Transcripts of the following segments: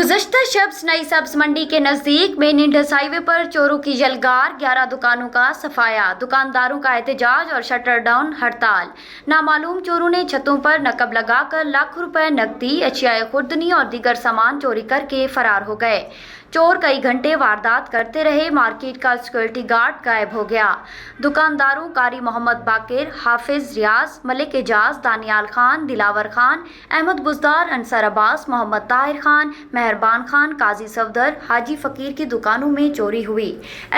गुज़श्ता शब नई सब्ज मंडी के नज़दीक मेन इंडस हाईवे पर चोरों की यलगार, 11 दुकानों का सफाया, दुकानदारों का एहतजाज और शटर डाउन हड़ताल। नामालूम चोरों ने छतों पर नकब लगाकर लाखों रुपए नकदी, अशियाए खुर्दनी और दीगर सामान चोरी करके फरार हो गए। चोर कई घंटे वारदात करते रहे। मार्केट का सिक्योरिटी गार्ड गायब हो गया। दुकानदारों कारी मोहम्मद बाकिर, हाफिज रियाज, मलिक एजाज, दानियाल खान, दिलावर खान, अहमद बुजदार, अंसर अब्बास, मोहम्मद ताहिर खान, मेहरबान खान, काजी सफदर, हाजी फकीर की दुकानों में चोरी हुई।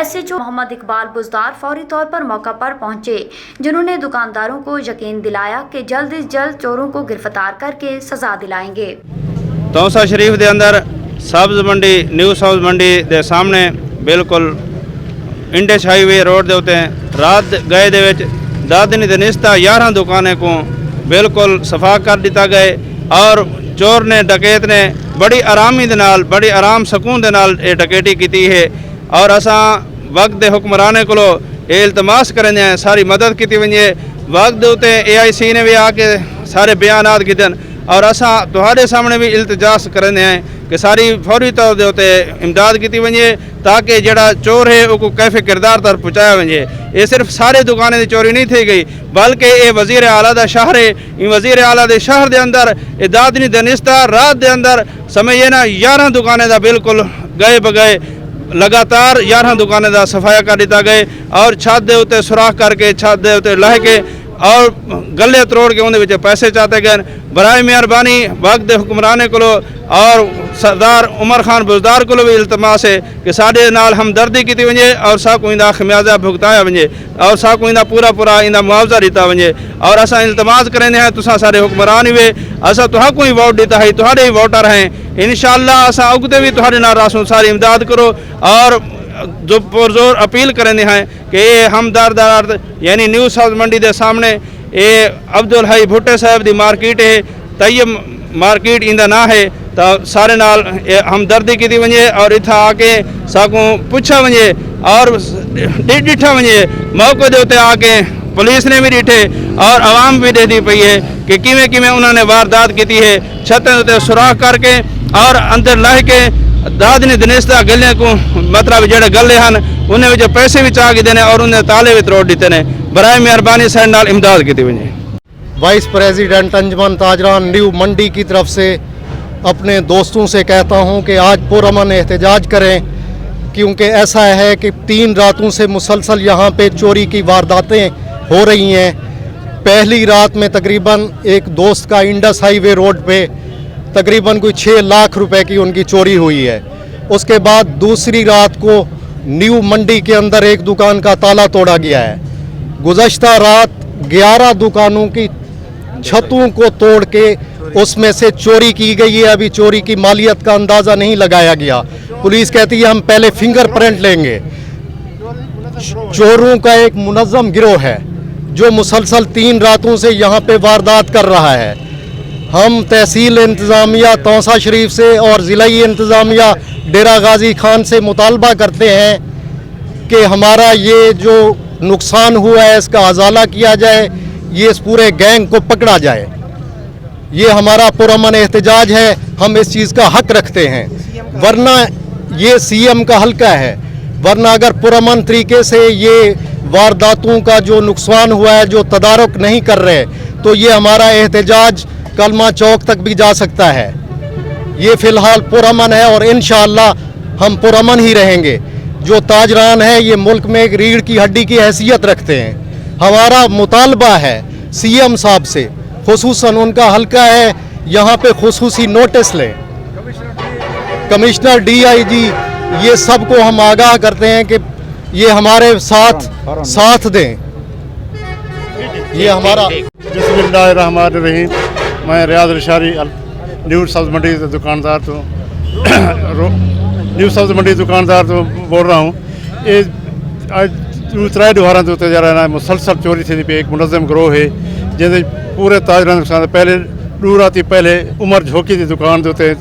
SHO मोहम्मद इकबाल बुजदार फौरी तौर पर मौका पर पहुंचे, जिन्होंने दुकानदारों को यकीन दिलाया कि जल्द से जल्द चोरों को गिरफ्तार करके सजा दिलाएंगे। तौसा शरीफ के अंदर सब्ज मंडी, न्यू सब्ज मंडी के सामने बिल्कुल इंडस हाईवे रोड के उत्ते रात गए दे विच दादनी दे निस्ता 11 दुकानें को बिल्कुल सफा कर दिता गए और चोर ने, डकैत ने बड़ी आरामी दे नाल, बड़ी आराम सकून दे नाल ये डकैती की है। और असां वक्त दे हुक्मराने को इल्तमास करेंगे हैं सारी मदद की वजे। वक्त दे उत्ते AIC ने भी आके सारे बयानात कीते और असां तुहाडे सामने भी इल्तिजास करेंगे हैं कि सारी फौरी तौर के उत्ते इमदाद की वजे ताकि जड़ा चोर है वो कैफे किरदार तक पहुँचाया वजे। ये सिर्फ सारे दुकानें की चोरी नहीं थी गई, बल्कि ये वजीर आला का शहर है। इन वजीर आला के शहर के अंदर ये दादनी दनिस्ता रात के अंदर समझिए ना 11 दुकानें का बिल्कुल गए बगए लगातार 11 दुकानें का सफाया कर दिता गए और छत के उत्ते सुराख करके छत के उत्ते लह के और गले तरोड़ के उन्हें पैसे चाहते गए। बराए मेहरबानी वक्त के हुक्मराने को और सरदार उमर खान बुजदार को भी इल्तमास है कि साढ़े नाल हमदर्दी की वजे और साकू इंदा खमियाजा भुगताया वजे और साकू इंदा पूरा इंदा मुआवजा दिता वजे। और असा इल्तमास करेंगे हैं तुसा सारे हुक्मरान ही वे असा तुहाको ही वोट दिता है, तुहाडे ही वोटर हैं। इंशाअल्लाह असा उगते भी तुहाडे नाल रासू सारी इमदाद करो और जो पुरजोर अपील करेंगे हैं कि ये हमदर्द यानी न्यू सब्ज मंडी के सामने ये अब्दुल हई भुट्टे साहब की मार्केट है, तैयब मार्केट इंदा ना है तो सारे नाल हमदर्दी की वजे और इतना आके साकू पूछा वजे और डिठा वजे मौके के उत्ते आके पुलिस ने भी डिठे और आवाम भी देखती पई है कि किवें किवें उन्होंने वारदात की है। छतें उत्ते सुराख करके और अंदर लह के दादनी दनिस्ता गलियां को मतलब जेड़े गले हैं उन्हें जो पैसे भी चाह के देने और उन्हें ताले भी तरोड़ देते हैं। बराए मेहरबानी सारे नाल इमदाद की वजह। वाइस प्रेसिडेंट अंजमन ताजरान न्यू मंडी की तरफ से अपने दोस्तों से कहता हूं कि आज पुरअमन एहतजाज करें, क्योंकि ऐसा है कि 3 रातों से मुसलसल यहां पे चोरी की वारदातें हो रही हैं। पहली रात में तकरीबन एक दोस्त का इंडस हाईवे रोड पे तकरीबन कोई 6 लाख रुपए की उनकी चोरी हुई है। उसके बाद दूसरी रात को न्यू मंडी के अंदर एक दुकान का ताला तोड़ा गया है। गुज़श्ता रात 11 दुकानों की छतों को तोड़ के उसमें से चोरी की गई है। अभी चोरी की मालियत का अंदाज़ा नहीं लगाया गया। पुलिस कहती है हम पहले फिंगरप्रिंट लेंगे। चोरों का एक मुनज़्ज़म गिरोह है जो मुसलसल 3 रातों से यहाँ पे वारदात कर रहा है। हम तहसील इंतज़ामिया तौसा शरीफ से और ज़िलाई इंतज़ामिया डेरा गाजी खान से मुतालबा करते हैं कि हमारा ये जो नुकसान हुआ है इसका अजाला किया जाए, ये इस पूरे गैंग को पकड़ा जाए। ये हमारा पुरअमन एहतजाज है, हम इस चीज़ का हक रखते हैं। वरना ये CM का हल्का है, वरना अगर पुरअमन तरीके से ये वारदातों का जो नुकसान हुआ है जो तदारुक नहीं कर रहे तो ये हमारा एहतजाज कलमा चौक तक भी जा सकता है। ये फ़िलहाल पुरअमन है और इंशाअल्लाह हम पुरअमन ही रहेंगे। जो ताजरान है ये मुल्क में एक रीढ़ की हड्डी की हैसियत रखते हैं। हमारा मुतालबा है CM साहब से, खुसूसन उनका हल्का है, यहाँ पे खुसूसी नोटिस लें। कमिश्नर DIG ये सबको हम आगाह करते हैं कि ये हमारे साथ दें। ये हमारा बिस्मिल्लाहिर्रहमानिर्रहीम। मैं रियाज रशारी न्यू सब्ज मंडी दुकानदार तो न्यू सब्ज मंडी दुकानदार तो बोल रहा हूँ। ये आज 3 दुहारा के उत्ते जा रहा है मुसलसल चोरी थी पे। एक मुनज़्ज़म गिरोह है जैसे पूरे ताजरान नुकसान। पहले 2 रात पहले उमर झोकी की दुकान के उत्ते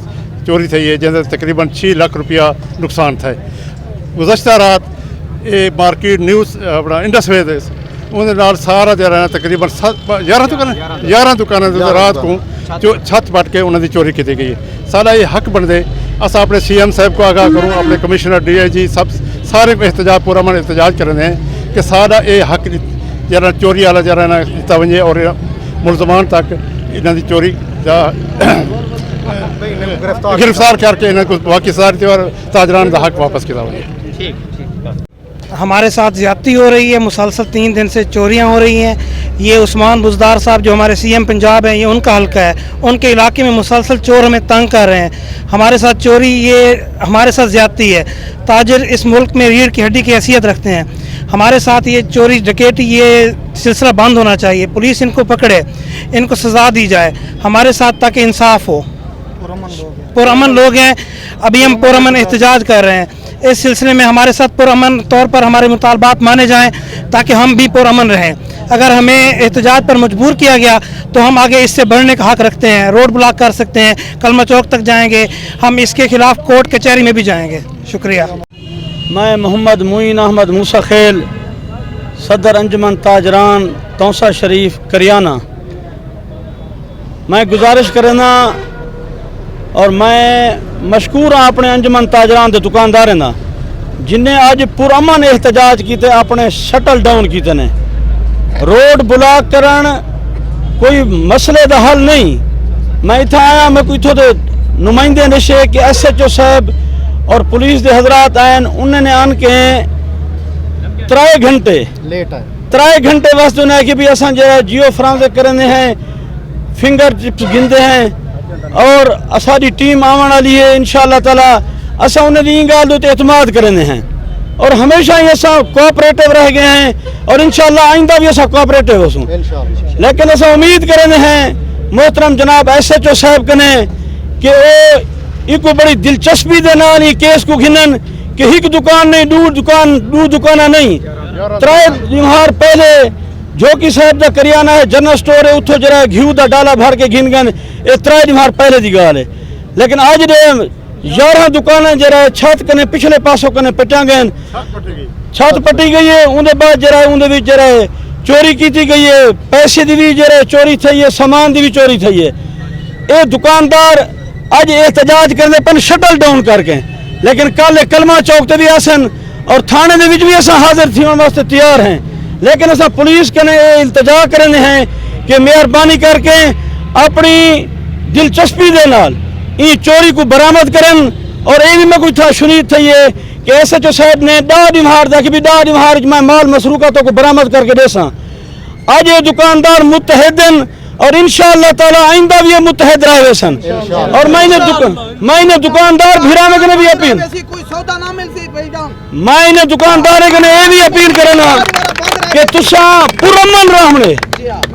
चोरी थी है जैसे तकरीबन 6 लाख रुपया नुकसान था। गुज़श्ता रात ये मार्केट न्यूज़ अपना इंडस वे उन्हें नाल सारा जरा तकरीबन 11 दुकान रात को जो छत पट के उन्होंने चोरी की गई है। सारा ये हक बनते असा अपने CM साहब को आगाह करूँ, अपने कमिश्नर DIG सब सारे एहतजाज पुरअमन एहतजाज कर रहे हैं कि सारा ये हक जरा चोरी वाला जरा ना दिता वजे और मुलजमान तक इन्हों की चोरी का गिरफ्तार करके इन्होंने को बाकी सारे और ताजरान का हक वापस किया वजे। हमारे साथ ज़्यादती हो रही है, मुसलसल 3 दिन से चोरियां हो रही हैं। ये उस्मान बुज़दार साहब जो हमारे CM पंजाब हैं, ये उनका हल्का है, उनके इलाके में मुसलसल चोर हमें तंग कर रहे हैं। हमारे साथ चोरी, ये हमारे साथ ज़्यादती है। ताजिर इस मुल्क में रीढ़ की हड्डी की हैसियत रखते हैं, हमारे साथ ये चोरी डकैती ये सिलसिला बंद होना चाहिए। पुलिस इनको पकड़े, इनको सज़ा दी जाए, हमारे साथ ताकि इंसाफ हो। पुरअमन लोग हैं, अभी हम पुरअमन एहतजाज कर रहे हैं। इस सिलसिले में हमारे साथ पुरअमन तौर पर हमारे मुतालबात माने जाएं ताकि हम भी पुरअमन रहें। अगर हमें एहतजाज पर मजबूर किया गया तो हम आगे इससे बढ़ने का हक रखते हैं, रोड ब्लॉक कर सकते हैं, कलमा चौक तक जाएंगे, हम इसके खिलाफ कोर्ट कचहरी में भी जाएंगे। शुक्रिया। मैं मोहम्मद मुइन अहमद मूसा खेल, सदर अंजुमन ताजरान तौसा शरीफ करियाना। मैं गुजारिश करना और मैं मशकूर हाँ अपने अंजुमन ताजरान के दुकानदार ना जिन्हें अज पुरअमन एहतजाज किए, अपने शटल डाउन किए ने। रोड ब्लॉक करन कोई मसले का हल नहीं। मैं इतना आया, मैं कोई इतों के नुमाइंदे नशे कि SHO साहब और पुलिस के हजरात आए, उन्होंने आन के 3 घंटे लेट है 3 घंटे वास्ते उन्हें कि भी असा जो जियो फ्रांस करने हैं, फिंगर चिप्स गिनते हैं और असारी टीम आवन वाली है। इंशाअल्लाह ताला असा उन्हें गाल उत्ते एतमाद करने हैं और हमेशा ही असा कोऑपरेटिव रह गए हैं और इंशाअल्लाह आइंदा भी असा कोऑपरेटिव हो। लेकिन असा उम्मीद करने हैं मोहतरम जनाब SHO साहब कने कि वो इको बड़ी दिलचस्पी दे नाल ही केस को घिनन कि एक दुकान नहीं, दू दुकाना नहीं, 3 दिनहार पहले जो कि साहब का करियाना है, जनरल स्टोर है, उतो जरा घी का डाला भर के गिन गन, ये 3 दिनहार पहले की गाल है। लेकिन अज दे 11 दुकान जरा छत कने पिछले पासों कने पटा गए, छत पटी गई है, उनके बाद जरा उनके जरा चोरी की गई है, पैसे की भी जरा चोरी थी है, सामान की भी चोरी थी है। ये दुकानदार अज एहतजाज करते पन शटल डाउन करके, लेकिन कल कलमा चौक भी आसन और थाने भी अस हाजिर थी वास्ते तैयार हैं। लेकिन असा पुलिस कने इल्तजा करने हैं कि मेहरबानी करके अपनी दिलचस्पी दे नाल ई चोरी को बरामद करन। और ये भी मैं कोई था शुनीद थी है कि SHO साहब ने 10 दिनहार कि भी 10 दिनहार मैं माल मसरूका तो को बरामद करके देसा। आज ये दुकानदार मुतहदन और इंशाअल्लाह ताला आइंदा भी ये मुतहद रहे सन। और मैंने दुकानदार भिराने के भी अपील, मैंने दुकानदार के ये भी अपील करना कि तुसा पुरअमन रहने,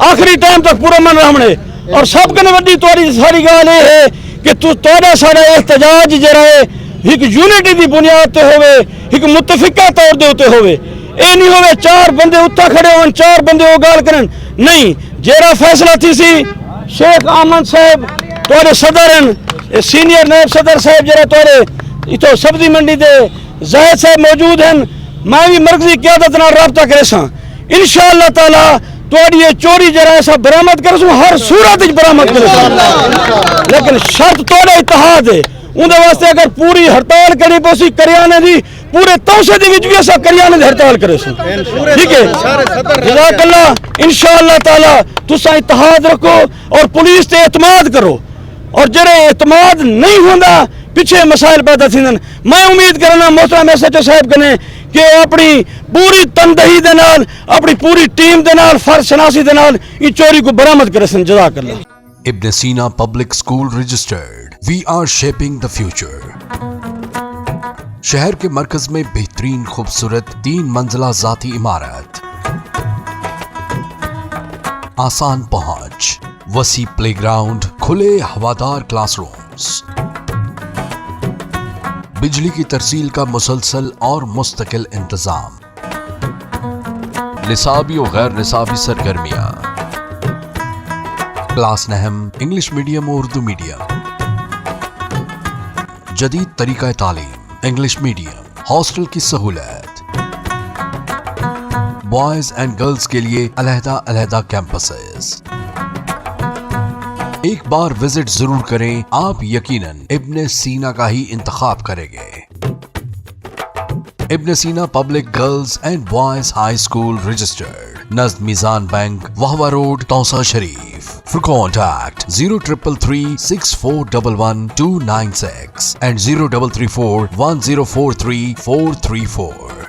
आखिरी टाइम तक पुरअमन रहने। और सब कने वड्डी तोरी सारी गाल ये है कि तू तोड़ा सारा एहतजाज जरा है एक यूनिटी की बुनियाद ते होवे, एक मुतफिका तौर दे उत्ते होवे। ये नहीं होवे 4 बंदे उत्ता खड़े होन, 4 बंदे वो गाल करन नहीं। जेरा फैसला थी सी शेख अहमद साहब तोरे सदर हैं, सीनियर नायब सदर साहब जरा तोरे इतो सब्जी मंडी दे जाहिद साहब मौजूद हैं। मैं भी मरकजी क़यादत नाल राबता करे सा, इंशाअल्लाह ताला तोड़ी ये चोरी जरा ऐसा बरामद कर हर सूरत बरामद करे। लेकिन शर्त तोड़े इतिहाद है, उनके वास्ते अगर पूरी हड़ताल करी पोसी करियाने दी, पूरे तौसे दी विच भी असा करियाने दी हड़ताल करे। ठीक है, जज़ाकल्लाह। इंशाअल्लाह ताला तुसा इतिहाद रखो और पुलिस ते एतमाद करो। और जरे एतमाद नहीं होंदा पिछे मसाइल पैदा थींदन। मैं उम्मीद करना मोहतरम SHO साहब कने कि अपनी पूरी तनदही दे नाल, अपनी पूरी टीम दे नाल, फर्ज शनासी दे नाल ई चोरी को बरामद करे सन। जज़ाकल्लाह। Ibn Sina Public School registered. We are shaping the future. शहर के मरकज में बेहतरीन खूबसूरत 3 मंजिला जाती इमारत, आसान पहुंच, वसी प्लेग्राउंड, खुले हवादार क्लासरूम्स, बिजली की तरसील का मुसलसल और मुस्तकिल इंतजाम, निसाबी और गैर निसाबी सरगर्मियां, क्लास नहम इंग्लिश मीडियम और उर्दू मीडियम, जदीद तरीका तालीम इंग्लिश मीडियम, हॉस्टल की सहूलत, बॉयज एंड गर्ल्स के लिए अलहदा अलहदा कैंपसेस, एक बार विजिट जरूर करें, आप यकीनन इब्न सीना का ही इंतखाब करेंगे। Ibn Sina public girls and boys high school registered, नज़द Meezan bank, Vehova road, Taunsa Sharif. For contact 0333 6411 296 and 0334 1043 434।